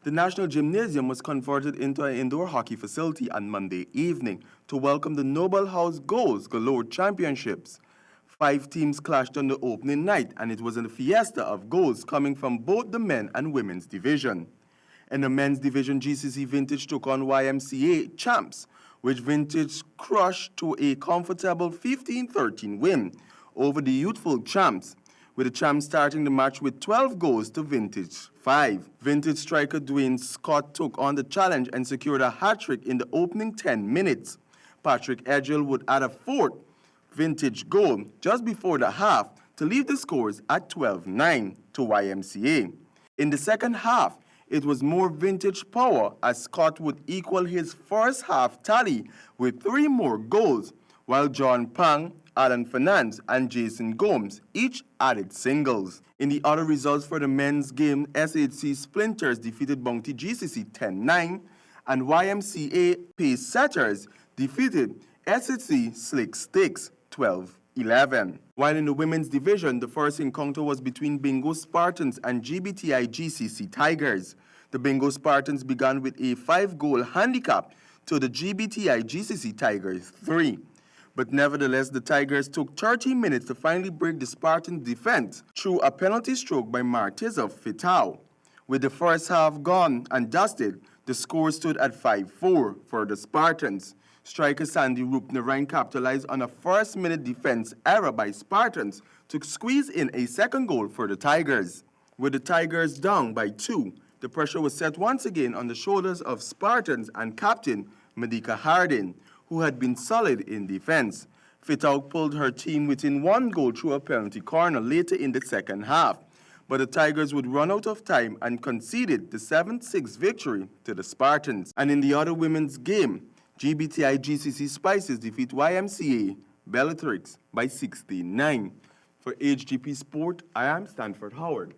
The National Gymnasium was converted into an indoor hockey facility on Monday evening to welcome the Noble House Goals Galore Championships. 5 teams clashed on the opening night, and it was a fiesta of goals coming from both the men and women's division. In the men's division, GCC Vintage took on YMCA champs, which Vintage crushed to a comfortable 15-13 win over the youthful champs, with the champs starting the match with 12 goals to Vintage 5. Vintage striker Dwayne Scott took on the challenge and secured a hat-trick in the opening 10 minutes. Patrick Edgell would add a 4th Vintage goal just before the half to leave the scores at 12-9 to YMCA. In the second half, it was more Vintage power as Scott would equal his first half tally with 3 more goals, while John Pang, Alan Fernandez, and Jason Gomes each added singles. In the other results for the men's game, SHC Splinters defeated Bounty GCC 10-9, and YMCA Pace Setters defeated SHC Slick Sticks 12-11. While in the women's division, the first encounter was between Bingo Spartans and GBTI GCC Tigers. The Bingo Spartans began with a 5-goal handicap to the GBTI GCC Tigers 3. But nevertheless, the Tigers took 30 minutes to finally break the Spartan defense through a penalty stroke by Martiza Fitau. With the first half gone and dusted, the score stood at 5-4 for the Spartans. Striker Sandy Rupnarine capitalized on a first-minute defense error by Spartans to squeeze in a second goal for the Tigers. With the Tigers down by 2, the pressure was set once again on the shoulders of Spartans and captain Medica Hardin, who had been solid in defense. Fitau pulled her team within 1 goal through a penalty corner later in the second half, but the Tigers would run out of time and conceded the 7-6 victory to the Spartans. And in the other women's game, GBTI GCC Spices defeat YMCA Bellatrix by 16-9. For HGP Sport, I am Stanford Howard.